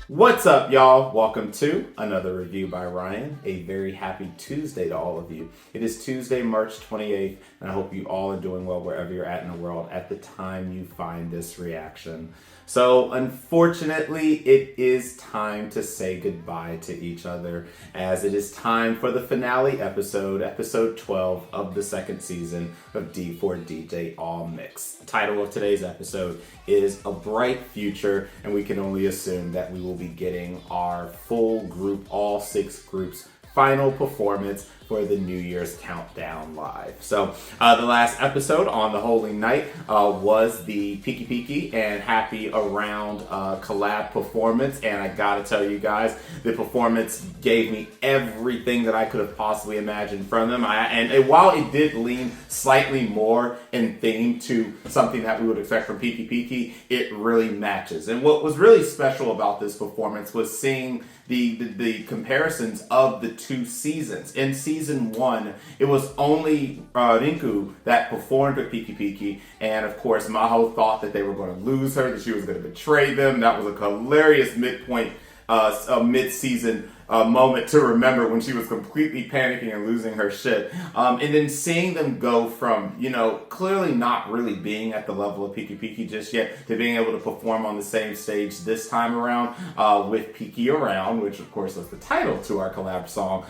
What's up, y'all? Welcome to another review by Ryan. A very happy Tuesday to all of you. It is Tuesday, March 28th, and I hope you all are doing well wherever you're at in the world at the time you find this reaction. So, unfortunately, it is time to say goodbye to each other, as it is time for the finale episode, episode 12 of the second season of D4DJ All Mix. The title of today's episode is A Bright Future, and we can only assume that we will be getting our full group, all 6 groups, final performance for the New Year's Countdown Live. So the last episode on the Holy Night was the Piki Piki and Happy Around collab performance, and I gotta tell you guys, the performance gave me everything that I could have possibly imagined from them. And while it did lean slightly more in theme to something that we would expect from Piki Piki, it really matches. And what was really special about this performance was seeing the comparisons of the 2 seasons. In season 1, it was only Rinku that performed with Piki Piki, and of course Maho thought that they were going to lose her, that she was going to betray them. That was a hilarious midpoint, mid-season moment to remember, when she was completely panicking and losing her shit. And then seeing them go from, clearly not really being at the level of Piki Piki just yet, to being able to perform on the same stage this time around with Piki Around, which of course was the title to our collab song.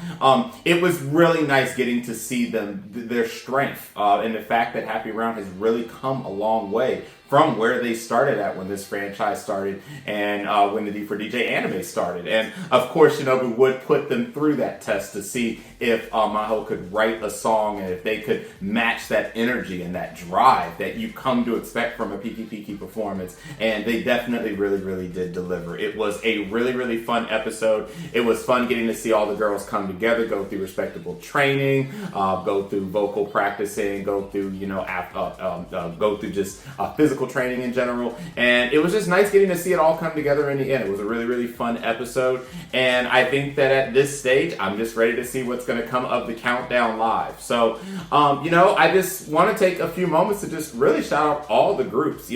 It was really nice getting to see their strength, and the fact that Happy Around has really come a long way from where they started at when this franchise started, and when the D4DJ anime started. And of course, we would put them through that test to see if Maho could write a song, and if they could match that energy and that drive that you come to expect from a Piki Piki performance. And they definitely really did deliver. It was a really fun episode. It was fun getting to see all the girls come together, go through respectable training, go through vocal practicing, go through go through just physical training in general. And it was just nice getting to see it all come together in the end. It was a really fun episode, and I think that at this stage I'm just ready to see what's going to come of the Countdown Live. So I just want to take a few moments to just really shout out all the groups,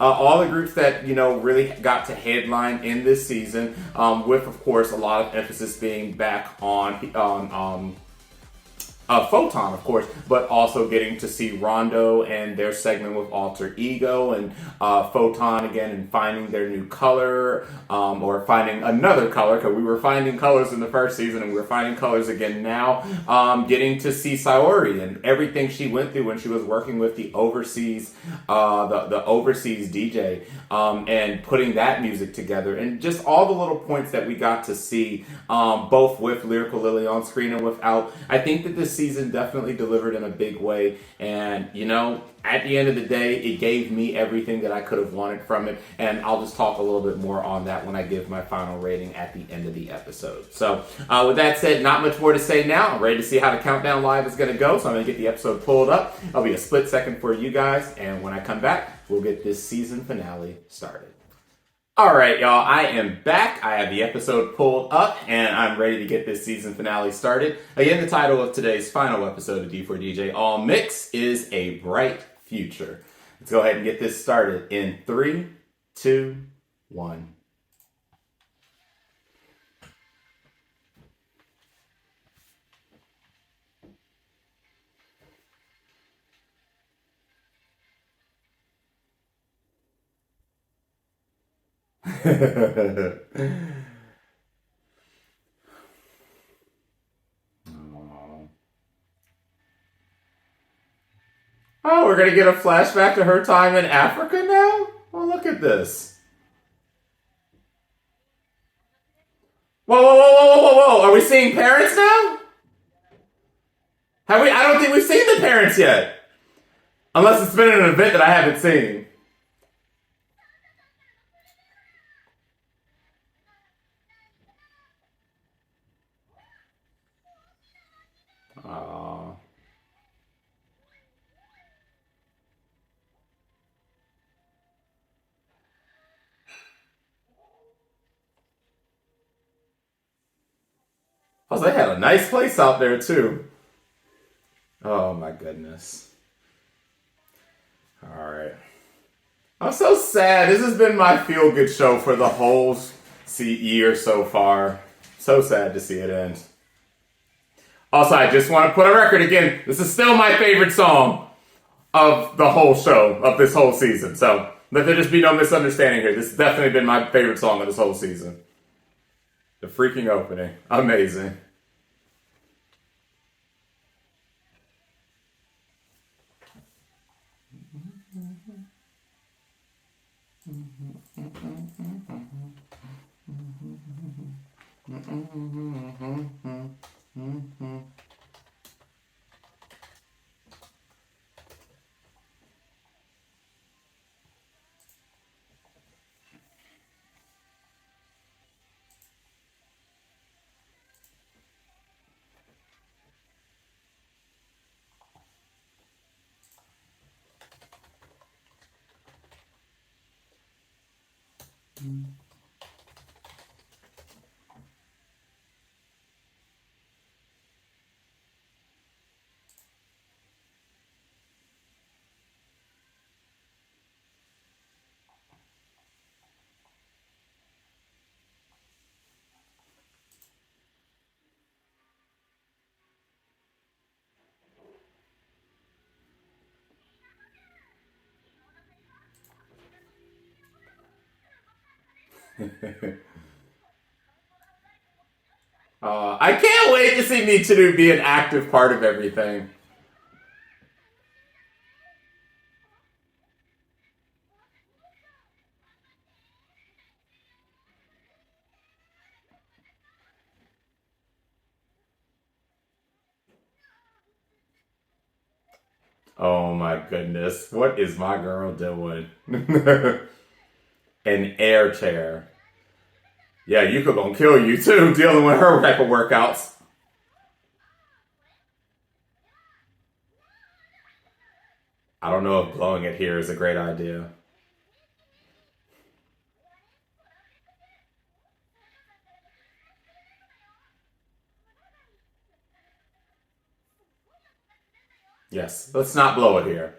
all the groups that really got to headline in this season, with of course a lot of emphasis being back on Photon, of course, but also getting to see Rondo and their segment with Alter Ego, and Photon again, and finding their new color, or finding another color, because we were finding colors in the first season and we're finding colors again now. Getting to see Sayori and everything she went through when she was working with the overseas overseas DJ, and putting that music together, and just all the little points that we got to see, both with Lyrical Lily on screen and without. I think that this season definitely delivered in a big way, and at the end of the day, it gave me everything that I could have wanted from it, and I'll just talk a little bit more on that when I give my final rating at the end of the episode. So with that said, not much more to say now. I'm ready to see how the Countdown Live is going to go, so I'm going to get the episode pulled up. It'll be a split second for you guys, and when I come back, we'll get this season finale started. Alright, y'all, I am back. I have the episode pulled up, and I'm ready to get this season finale started. Again, the title of today's final episode of D4DJ All Mix is A Bright Future. Let's go ahead and get this started in 3, 2, 1. Oh, we're gonna get a flashback to her time in Africa now? Well, look at this. Whoa. Are we seeing parents now? Have we? I don't think we've seen the parents yet. Unless it's been an event that I haven't seen. Aww. Oh, they had a nice place out there too. Oh my goodness. All right. I'm so sad. This has been my feel-good show for the whole year so far. So sad to see it end. Also, I just want to put a record again. This is still my favorite song of the whole show, of this whole season. So let there just be no misunderstanding here. This has definitely been my favorite song of this whole season. The freaking opening. Amazing. I can't wait to see Michiru be an active part of everything. Oh my goodness. What is my girl doing? An air chair. Yeah, Yuka gonna kill you too, dealing with her type of workouts. I don't know if blowing it here is a great idea. Yes, let's not blow it here.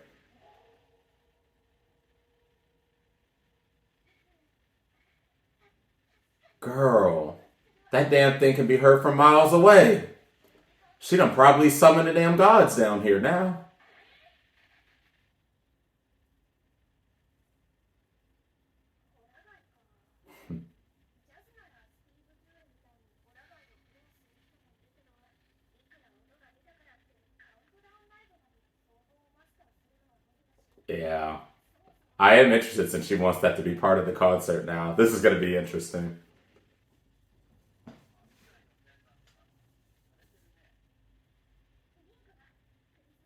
Girl, that damn thing can be heard from miles away. She done probably summoned the damn gods down here now. Yeah. I am interested since she wants that to be part of the concert now. This is going to be interesting.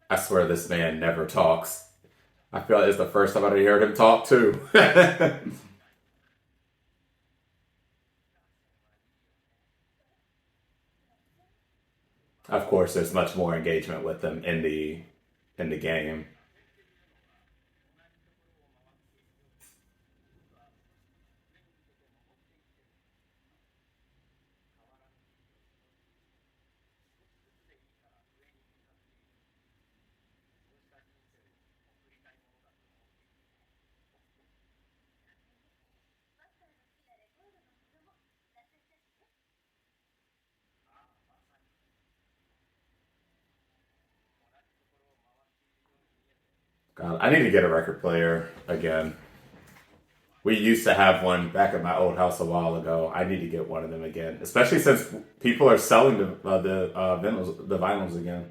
I swear this man never talks. I feel like it's the first time I've heard him talk too. Of course, there's much more engagement with them in the game. God, I need to get a record player again. We used to have one back at my old house a while ago. I need to get one of them again, especially since people are selling the vinyls again.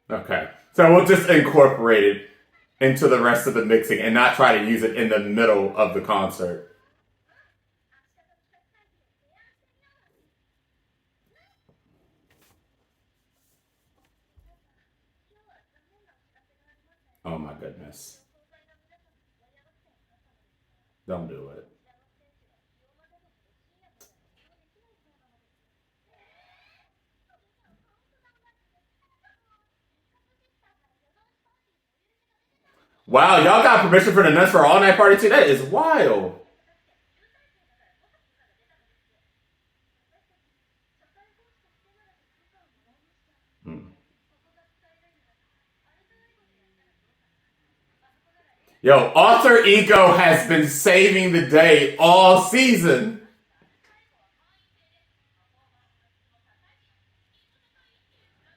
Okay, So we'll just incorporate it into the rest of the mixing and not try to use it in the middle of the concert. Oh my goodness. Don't do it. Wow, y'all got permission for the nuts for all night party too? That is wild. Hmm. Yo, Alter Ego has been saving the day all season.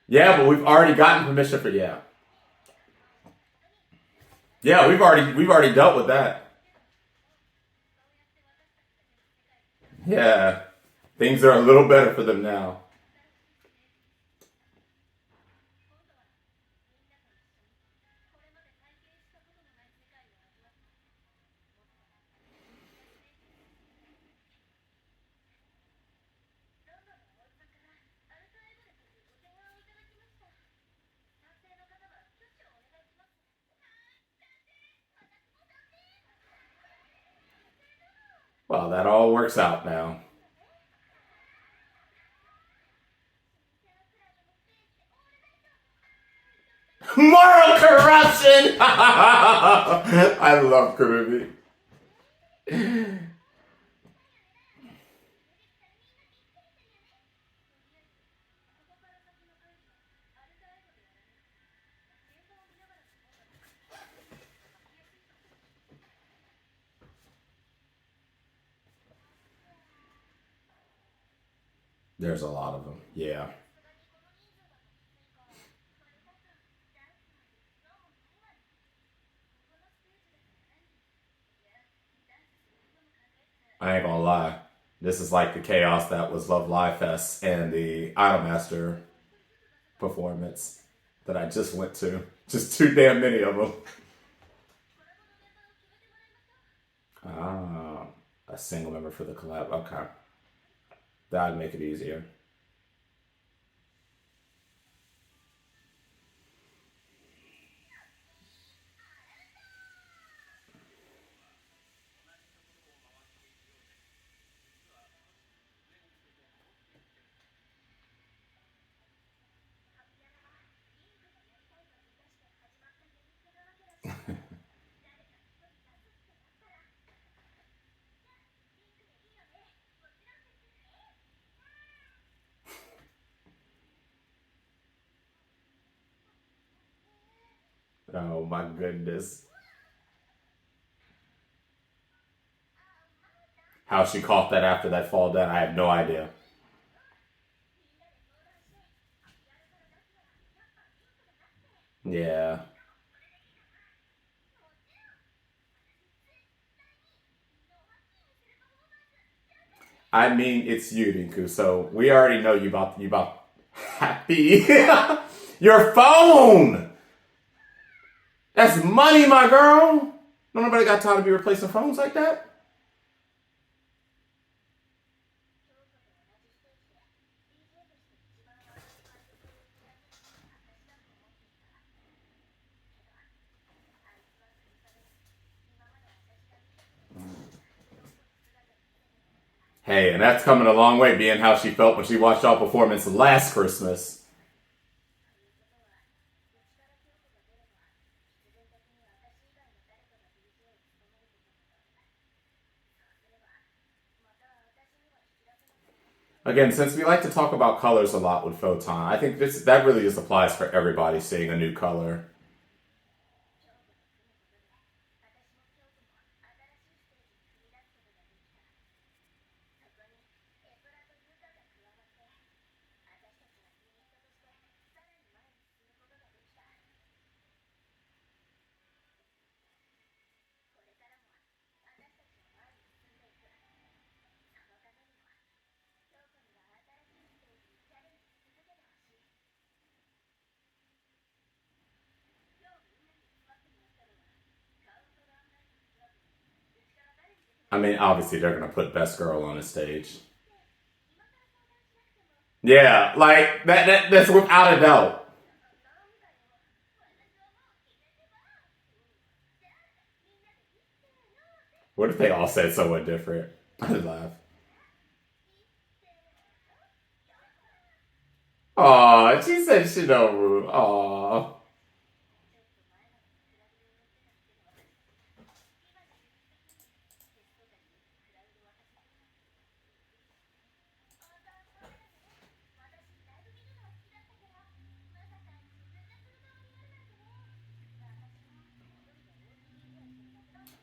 Yeah, but we've already gotten permission for Yeah, we've already dealt with that. Yeah. Things are a little better for them now. Well, that all works out now. Moral corruption! I love Kurubi. There's a lot of them. Yeah. I ain't gonna lie. This is like the chaos that was Love Live Fest and the Idolmaster performance that I just went to. Just too damn many of them. Ah, a single member for the collab. Okay. That'd make it easier. Oh my goodness. How she caught that after that fall down, I have no idea. Yeah. I mean, it's you, Rinku. So we already know you about happy. Your phone. That's money, my girl. Nobody got time to be replacing phones like that. Hey, and that's coming a long way, being how she felt when she watched y'all performance last Christmas. Again, since we like to talk about colors a lot with Photon, I think that really just applies for everybody seeing a new color. I mean, obviously they're gonna put best girl on the stage. Yeah, like that's without a doubt. What if they all said someone different? I'd laugh. Aw, she said Shinobu. Aw.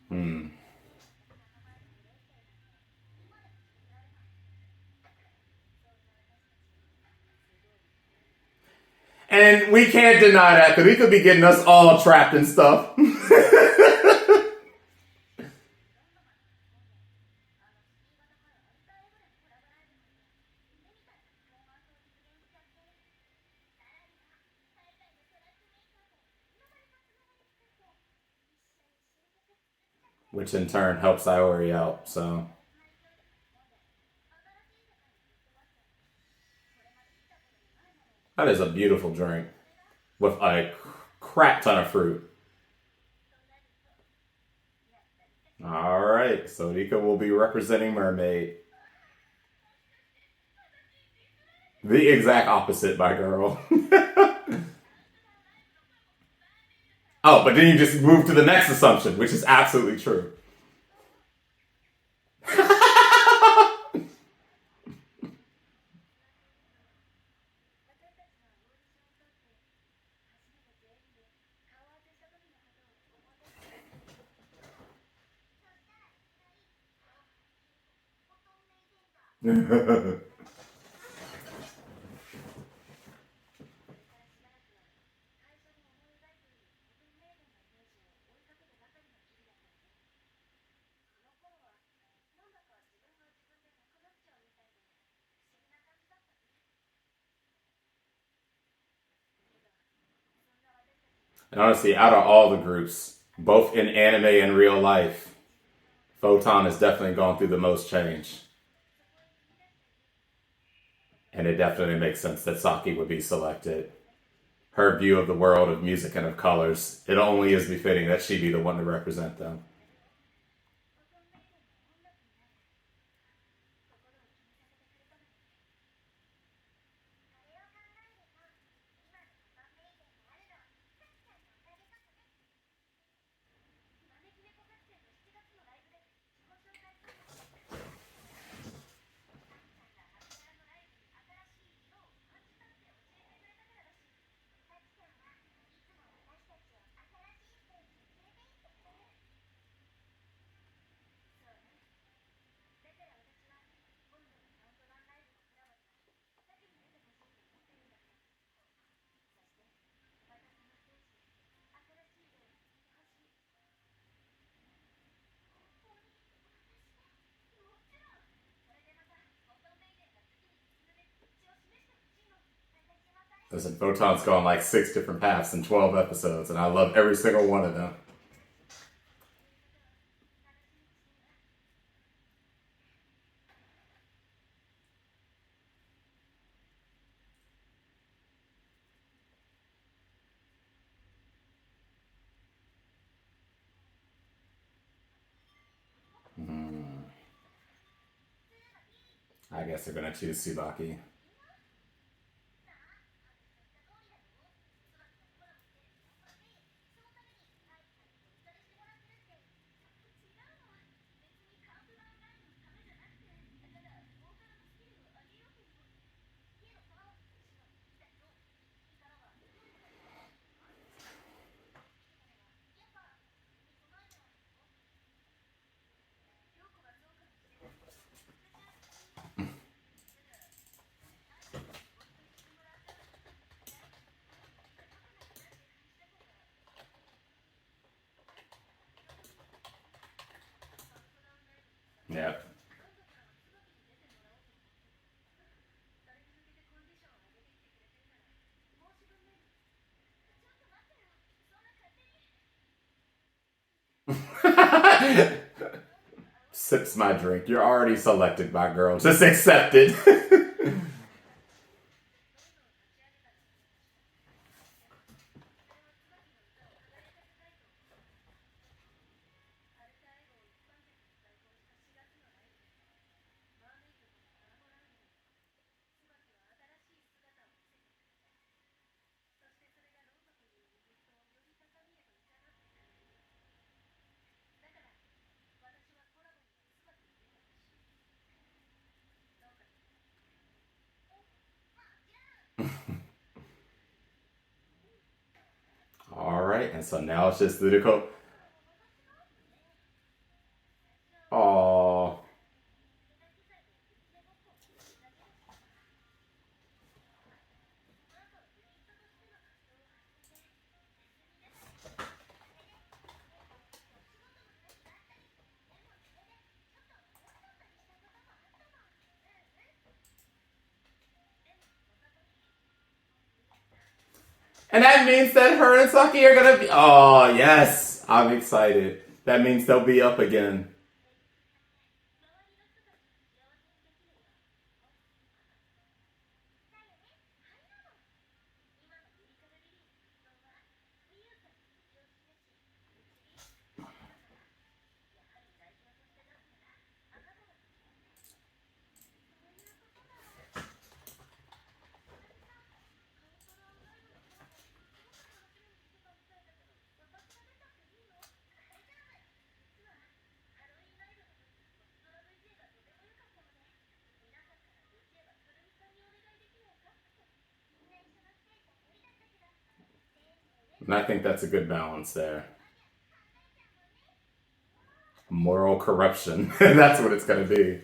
Hmm. And we can't deny that because he could be getting us all trapped in stuff. Which in turn helps Iori out, so. That is a beautiful drink with a crap ton of fruit. Alright, so Rika will be representing Mermaid. The exact opposite, my girl. Oh, but then you just move to the next assumption, which is absolutely true. And honestly, out of all the groups, both in anime and real life, Photon has definitely gone through the most change. And it definitely makes sense that Saki would be selected. Her view of the world of music and of colors, it only is befitting that she be the one to represent them. Listen, Photon's gone like 6 different paths in 12 episodes, and I love every single one of them. I guess they're gonna choose Tsubaki. Yep. sips my drink. You're already selected, my girl. Just accept it. All right, and so now it's just Ludico. Oh. And that means that her and Saki are gonna be. Oh, yes. I'm excited. That means they'll be up again. And I think that's a good balance there. Moral corruption. That's what it's going to be.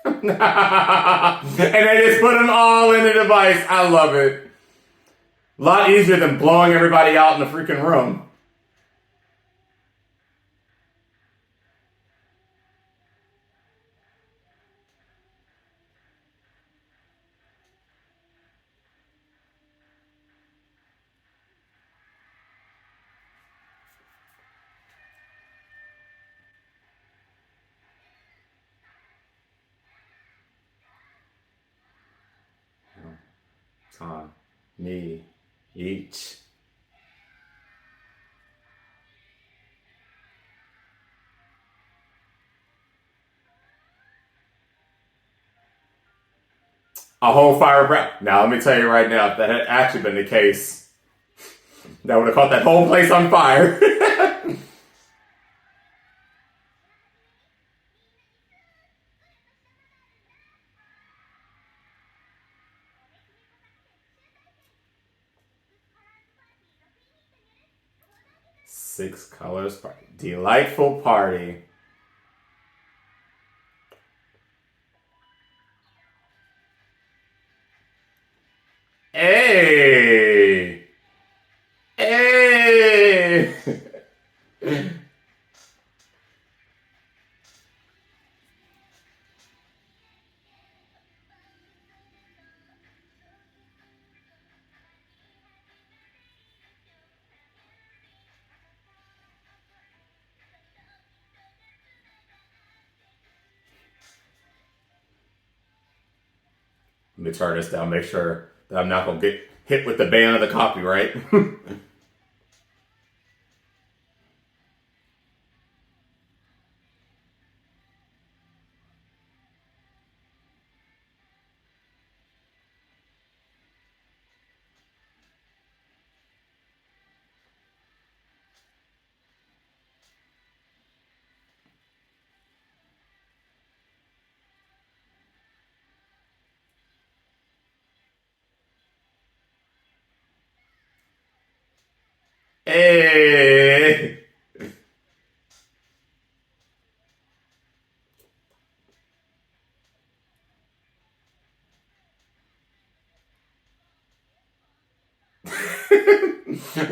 And they just put them all in the device. I love it. A lot easier than blowing everybody out in the freaking room. Time, me, each. A whole fire breath. Now, let me tell you right now, if that had actually been the case, that would have caught that whole place on fire. 6 colors party. Delightful party. Hey! Hey! Let me turn this down, make sure that I'm not going to get hit with the ban of the copyright. Hey!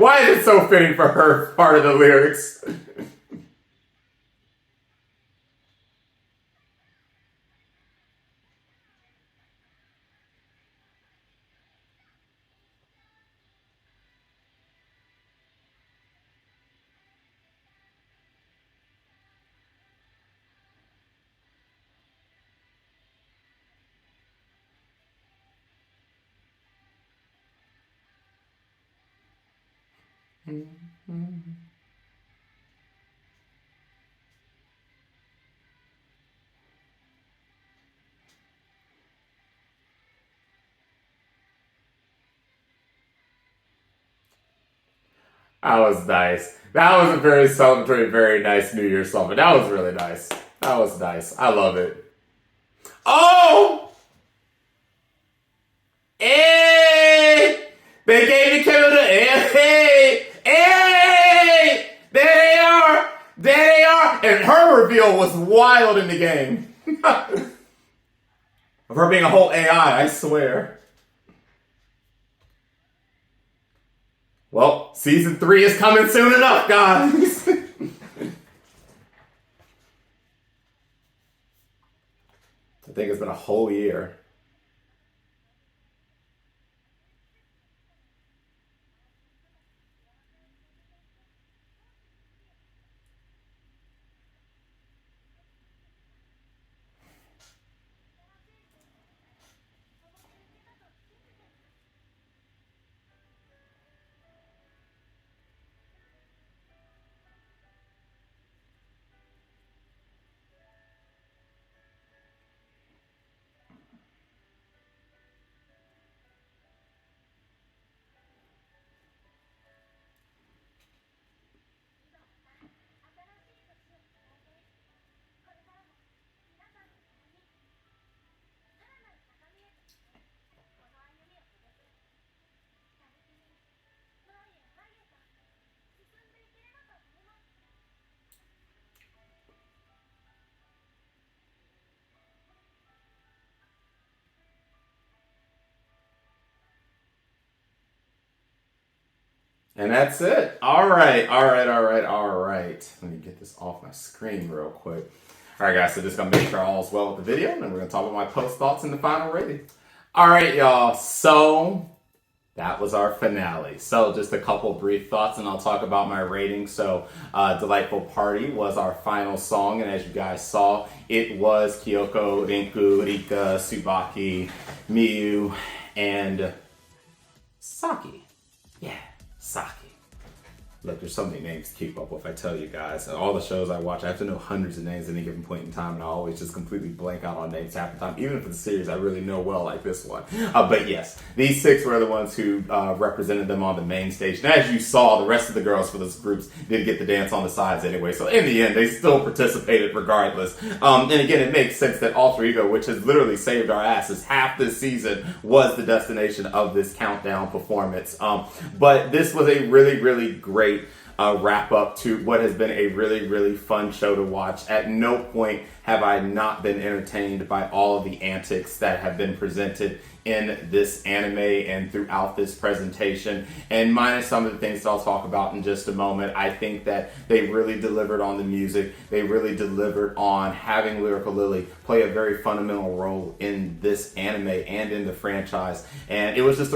Why is it so fitting for her part of the lyrics? That was nice. That was a very celebratory, very nice New Year's song. But that was really nice. That was nice. I love it. Oh! Hey! They gave me Canada. Hey! Hey! There they are! There they are! And her reveal was wild in the game. Of her being a whole AI, I swear. Well, season 3 is coming soon enough, guys. I think it's been a whole year. And that's it. All right. Let me get this off my screen real quick. All right, guys, so just going to make sure all's well with the video, and then we're going to talk about my post thoughts and the final rating. All right, y'all. So that was our finale. So just a couple brief thoughts, and I'll talk about my rating. So Delightful Party was our final song, and as you guys saw, it was Kyoko, Rinku, Rika, Tsubaki, Miyu, and Saki. Yeah, Saki. Look, there's so many names to keep up with, I tell you guys. And all the shows I watch, I have to know hundreds of names at any given point in time, and I always just completely blank out on names half the time, even if it's a series I really know well, like this one. But yes, these 6 were the ones who represented them on the main stage. And as you saw, the rest of the girls for those groups did get to dance on the sides anyway. So in the end, they still participated regardless. And again, it makes sense that Alter Ego, which has literally saved our asses half this season, was the destination of this countdown performance. But this was a really, really great wrap up to what has been a really, really fun show to watch. At no point have I not been entertained by all of the antics that have been presented in this anime and throughout this presentation, and minus some of the things that I'll talk about in just a moment. I think that they really delivered on the music. They really delivered on having Lyrical Lily play a very fundamental role in this anime and in the franchise, and it was just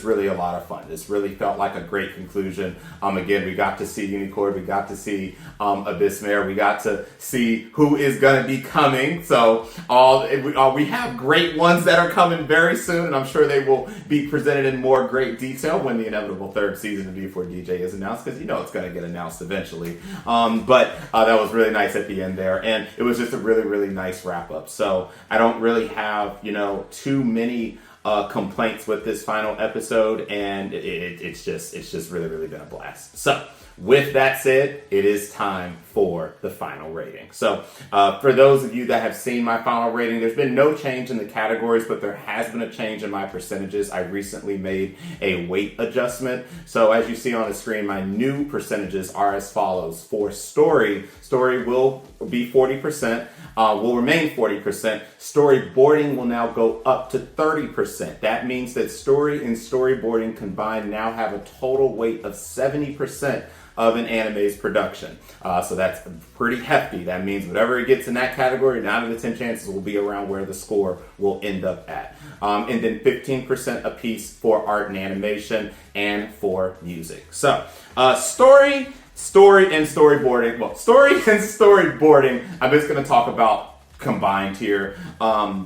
really a lot of fun. This really felt like a great conclusion. Again, we got to see Unicorn, we got to see Abyss Mare, we got to see who is going to be coming. So we have great ones that are coming very soon, and I'm sure they will be presented in more great detail when the inevitable 3rd season of D4DJ is announced, because you know it's going to get announced eventually. But that was really nice at the end there, and it was just a really, really nice wrap up. So I don't really have, too many complaints with this final episode, and it's just really, really been a blast. So with that said, it is time for the final rating. So for those of you that have seen my final rating, there's been no change in the categories, but there has been a change in my percentages. I recently made a weight adjustment. So as you see on the screen, my new percentages are as follows. For story will be 40%, will remain 40%. Storyboarding will now go up to 30%. That means that story and storyboarding combined now have a total weight of 70% of an anime's production. So that's pretty hefty. That means whatever it gets in that category, 9 out of 10 chances will be around where the score will end up at. And then 15% apiece for art and animation and for music. So story and storyboarding. Well, story and storyboarding, I'm just going to talk about combined here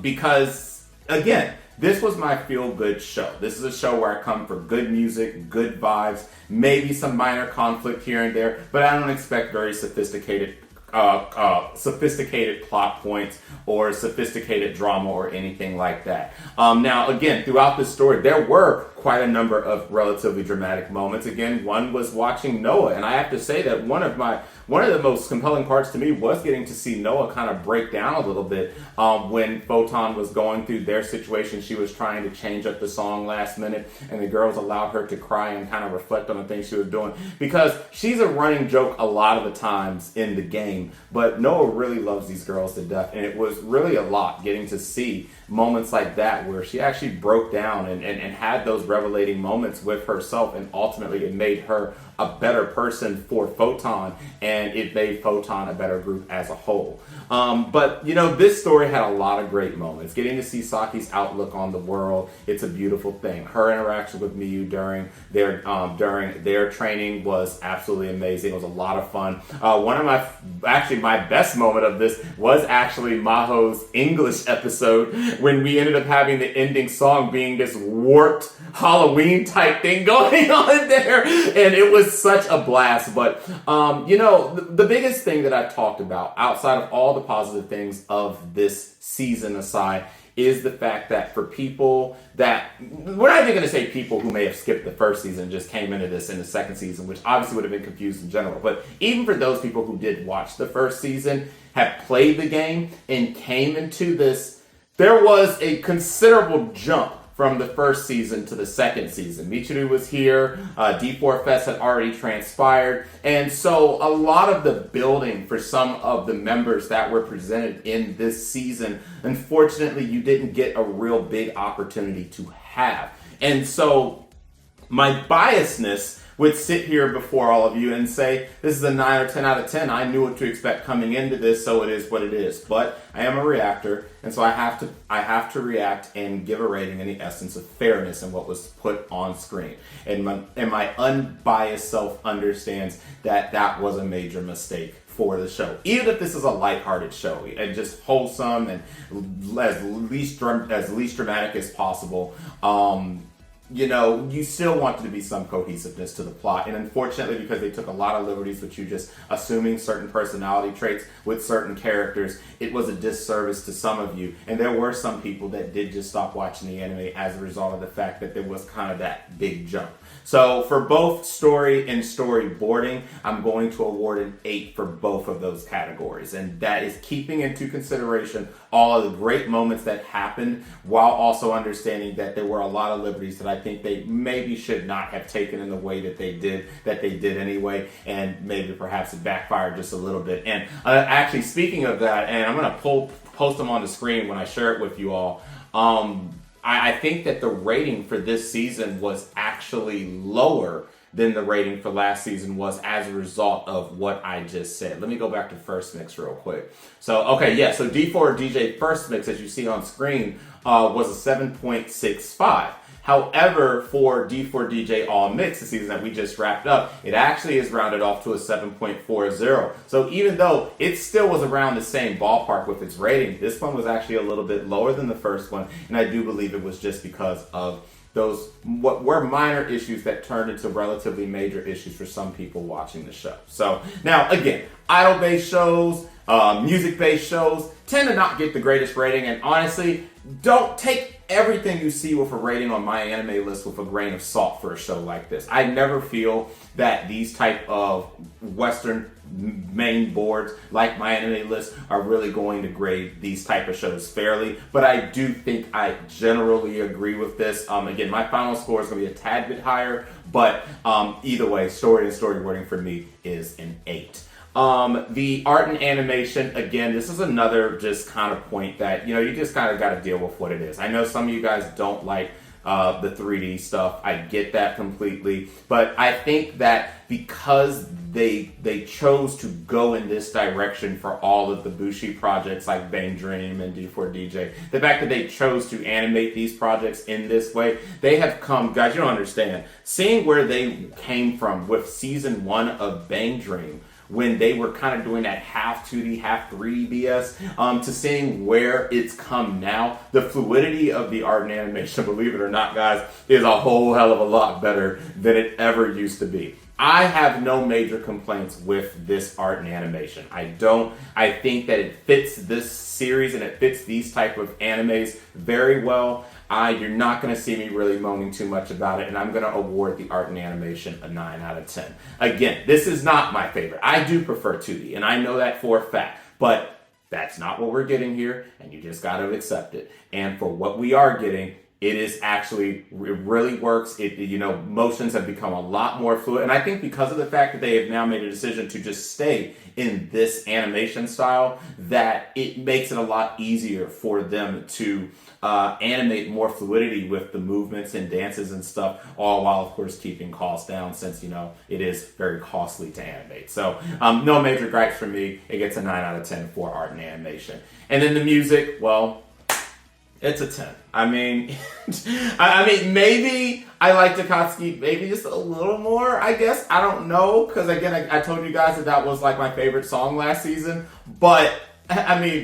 because, again, this was my feel-good show. This is a show where I come for good music, good vibes, maybe some minor conflict here and there, but I don't expect very sophisticated plot points or sophisticated drama or anything like that. Now, again, throughout this story, there were quite a number of relatively dramatic moments. Again, one was watching Noah, and I have to say that one of the most compelling parts to me was getting to see Noah kind of break down a little bit when Photon was going through their situation. She was trying to change up the song last minute, and the girls allowed her to cry and kind of reflect on the things she was doing, because she's a running joke a lot of the times in the game, but Noah really loves these girls to death, and it was really a lot getting to see moments like that where she actually broke down and had those revelating moments with herself, and ultimately it made her a better person for Photon, and it made Photon a better group as a whole. But you know, this story had a lot of great moments. Getting to see Saki's outlook on the world, it's a beautiful thing. Her interaction with Miyu during their training was absolutely amazing. It was a lot of fun. One of my best moment of this was actually Maho's English episode, when we ended up having the ending song being this warped Halloween type thing going on there, and it was such a blast. But you know, the biggest thing that I talked about outside of all the positive things of this season aside is the fact that for people that, we're not even going to say people who may have skipped the first season and just came into this in the second season, which obviously would have been confused in general, but even for those people who did watch the first season, have played the game and came into this, there was a considerable jump from the first season to the second season. Michiru was here, D4 Fest had already transpired, and so a lot of the building for some of the members that were presented in this season, unfortunately, you didn't get a real big opportunity to have. And so my biasness would sit here before all of you and say, this is a 9 or 10 out of 10. I knew what to expect coming into this, so it is what it is. But I am a reactor, and so I have to react and give a rating in the essence of fairness in what was put on screen. And my unbiased self understands that that was a major mistake for the show. Even if this is a lighthearted show and just wholesome and as least dramatic as possible, you know, you still want there to be some cohesiveness to the plot. And unfortunately, because they took a lot of liberties with you just assuming certain personality traits with certain characters, it was a disservice to some of you. And there were some people that did just stop watching the anime as a result of the fact that there was kind of that big jump. So for both story and storyboarding, I'm going to award an 8 for both of those categories. And that is keeping into consideration all of the great moments that happened, while also understanding that there were a lot of liberties that I think they maybe should not have taken in the way that they did anyway, and maybe perhaps it backfired just a little bit. And actually, speaking of that, and I'm going to post them on the screen when I share it with you all, I think that the rating for this season was actually lower than the rating for last season was as a result of what I just said. Let me go back to First Mix real quick. So, okay, yeah, so D4DJ First Mix, as you see on screen, was a 7.65. However, for D4DJ All Mix, the season that we just wrapped up, it actually is rounded off to a 7.40. So even though it still was around the same ballpark with its rating, this one was actually a little bit lower than the first one, and I do believe it was just because of those what were minor issues that turned into relatively major issues for some people watching the show. So now, again, idol-based shows, music-based shows tend to not get the greatest rating, and honestly, don't take everything you see with a rating on my anime list with a grain of salt for a show like this. I never feel that these type of Western main boards like my anime list are really going to grade these type of shows fairly, but I do think I generally agree with this. Again, my final score is going to be a tad bit higher, but either way, story and storyboarding for me is an 8. The art and animation, again, this is another just kind of point that, you just kind of got to deal with what it is. I know some of you guys don't like the 3D stuff. I get that completely. But I think that because they chose to go in this direction for all of the Bushi projects like Bang Dream and D4DJ, the fact that they chose to animate these projects in this way, they have come, guys, you don't understand, seeing where they came from with season 1 of Bang Dream, when they were kind of doing that half 2D, half 3D BS, to seeing where it's come now. The fluidity of the art and animation, believe it or not, guys, is a whole hell of a lot better than it ever used to be. I have no major complaints with this art and animation. I don't. I think that it fits this series and it fits these type of animes very well. You're not going to see me really moaning too much about it, and I'm going to award the art and animation a 9 out of 10. Again, this is not my favorite. I do prefer 2D, and I know that for a fact, but that's not what we're getting here, and you just got to accept it. And for what we are getting, it is actually, it really works. Motions have become a lot more fluid, and I think because of the fact that they have now made a decision to just stay in this animation style, that it makes it a lot easier for them to animate more fluidity with the movements and dances and stuff, all while, of course, keeping costs down since, it is very costly to animate. So, no major gripes from me. It gets a 9 out of 10 for art and animation. And then the music, well, it's a 10. I mean, maybe I like Takatsuki maybe just a little more, I guess. I don't know, because again, I told you guys that was like my favorite song last season. But,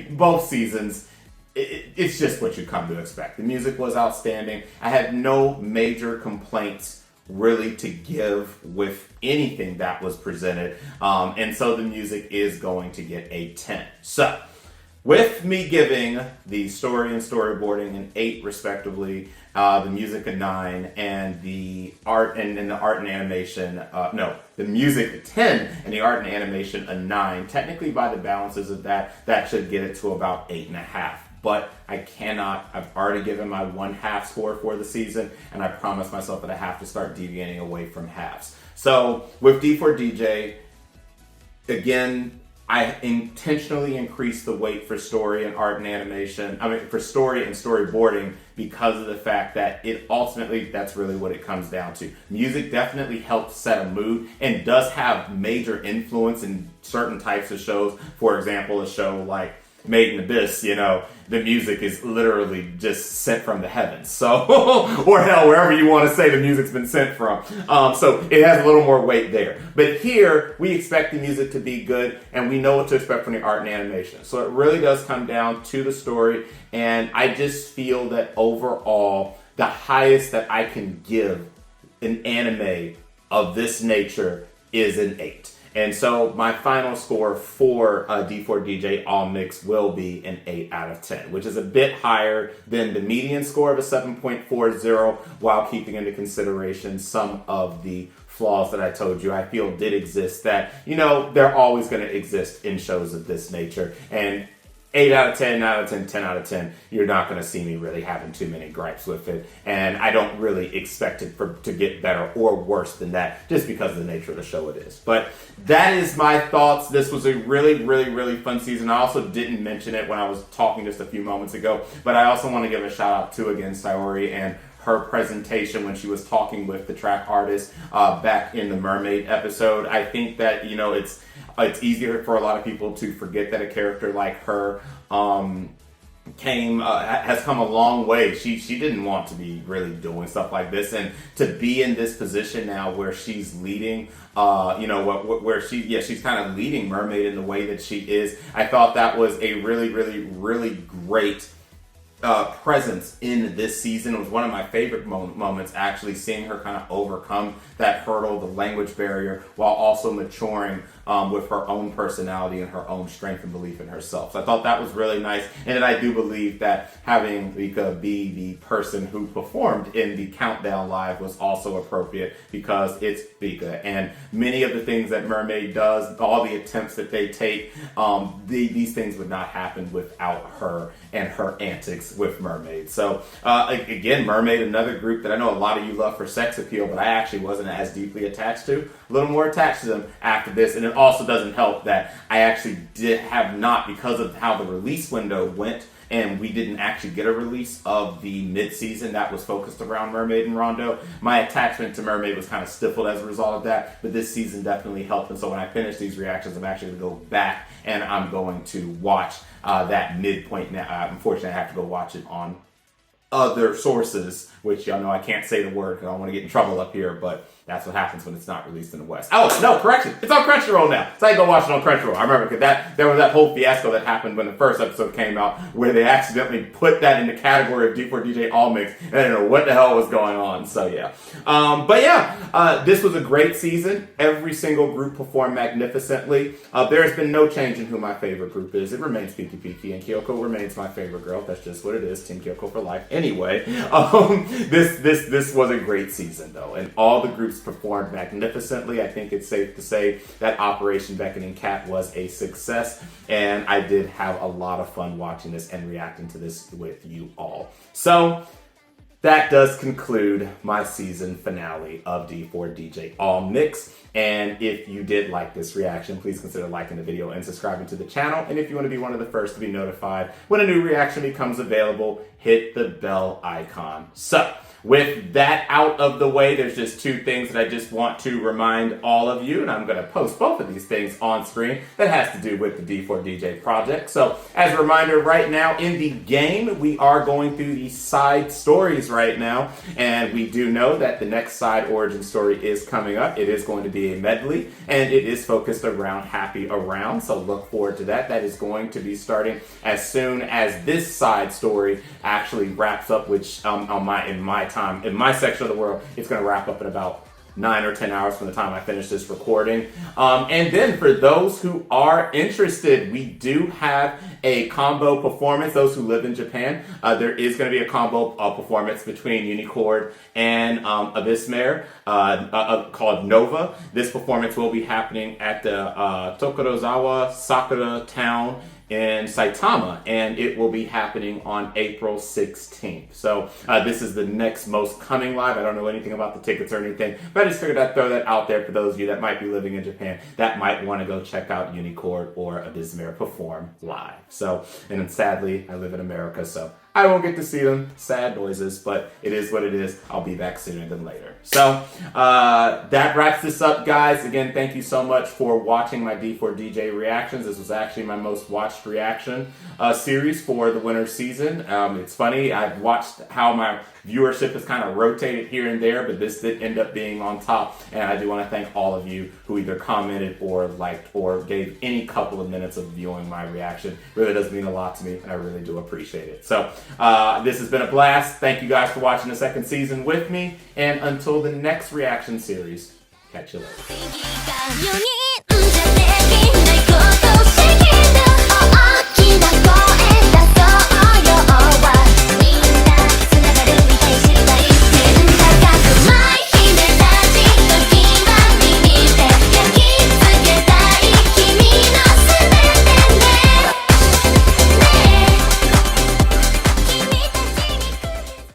both seasons, it's just what you come to expect. The music was outstanding. I had no major complaints really to give with anything that was presented. And so the music is going to get a 10. So, with me giving the story and storyboarding an 8 respectively, the music a 9, and the art and the art and animation, the music a 10 and the art and animation a 9. Technically, by the balances of that should get it to about 8.5. But I've already given my 1/2 score for the season, and I promised myself that I have to start deviating away from halves. So with D4DJ, again, I intentionally increased the weight for story and art and animation. For story and storyboarding, because of the fact that it ultimately, that's really what it comes down to. Music definitely helps set a mood and does have major influence in certain types of shows. For example, a show like Made in Abyss, the music is literally just sent from the heavens. So, or hell, wherever you want to say the music's been sent from. So it has a little more weight there. But here, we expect the music to be good, and we know what to expect from the art and animation. So it really does come down to the story, and I just feel that overall, the highest that I can give an anime of this nature is an 8. And so my final score for D4DJ All Mix will be an 8 out of 10, which is a bit higher than the median score of a 7.40, while keeping into consideration some of the flaws that I told you I feel did exist that, they're always going to exist in shows of this nature. And 8 out of 10, 9 out of 10, 10 out of 10, you're not going to see me really having too many gripes with it. And I don't really expect it to get better or worse than that, just because of the nature of the show it is. But that is my thoughts. This was a really, really, really fun season. I also didn't mention it when I was talking just a few moments ago, but I also want to give a shout out to, again, Sayori and her presentation when she was talking with the track artist back in the Mermaid episode. I think that, it's easier for a lot of people to forget that a character like her has come a long way. She didn't want to be really doing stuff like this, and to be in this position now where she's leading, she's kind of leading Mermaid in the way that she is. I thought that was a really, really, really great presence in this season. It was one of my favorite moments, actually, seeing her kind of overcome that hurdle, the language barrier, while also maturing with her own personality and her own strength and belief in herself. So I thought that was really nice. And then I do believe that having Vika be the person who performed in the Countdown Live was also appropriate because it's Vika. And many of the things that Mermaid does, all the attempts that they take, these things would not happen without her and her antics with Mermaid. So again, Mermaid, another group that I know a lot of you love for sex appeal, but I actually wasn't as deeply attached to. A little more attached to them after this. And it also doesn't help that I actually have not, because of how the release window went, and we didn't actually get a release of the mid-season that was focused around Mermaid and Rondo. My attachment to Mermaid was kind of stifled as a result of that, but this season definitely helped. And so when I finish these reactions, I'm actually going to go back and I'm going to watch that midpoint. Now, unfortunately, I have to go watch it on other sources, which y'all know I can't say the word because I don't want to get in trouble up here, but that's what happens when it's not released in the West. Oh, no, correction. It's on Crunchyroll now. So I can go watch it on Crunchyroll. I remember because there was that whole fiasco that happened when the first episode came out where they accidentally put that in the category of D4DJ All mix. And I didn't know what the hell was going on. So yeah. But yeah, this was a great season. Every single group performed magnificently. There has been no change in who my favorite group is. It remains Piki Piki, and Kyoko remains my favorite girl. That's just what it is. Team Kyoko for life. Anyway, this was a great season though, and all the groups performed magnificently. I think it's safe to say that Operation Beckoning Cat was a success, and I did have a lot of fun watching this and reacting to this with you all. So that does conclude my season finale of D4DJ All Mix. And if you did like this reaction, please consider liking the video and subscribing to the channel. And if you want to be one of the first to be notified when a new reaction becomes available, hit the bell icon. So with that out of the way, there's just two things that I just want to remind all of you, and I'm going to post both of these things on screen that has to do with the D4DJ project. So as a reminder, right now in the game, we are going through the side stories right now, and we do know that the next side origin story is coming up. It is going to be a medley, and it is focused around Happy Around, so look forward to that. That is going to be starting as soon as this side story actually wraps up, which in my section of the world, it's going to wrap up in about 9 or 10 hours from the time I finish this recording. And then for those who are interested, we do have a combo performance. Those who live in Japan, there is going to be a combo performance between Unicord and Abysmare called Nova. This performance will be happening at the Tokorozawa Sakura Town in Saitama, and it will be happening on April 16th. So this is the next most coming live. I don't know anything about the tickets or anything, but I just figured I'd throw that out there for those of you that might be living in Japan that might want to go check out Unicord or Abysmare perform live. So, and then sadly, I live in America, so I won't get to see them. Sad noises, but it is what it is. I'll be back sooner than later. So that wraps this up, guys. Again, thank you so much for watching my D4DJ reactions. This was actually my most watched reaction series for the winter season. It's funny, I've watched how my viewership has kind of rotated here and there, but this did end up being on top. And I do want to thank all of you who either commented or liked or gave any couple of minutes of viewing my reaction. It really does mean a lot to me, and I really do appreciate it. So this has been a blast. Thank you guys for watching the second season with me. And until the next reaction series, catch you later.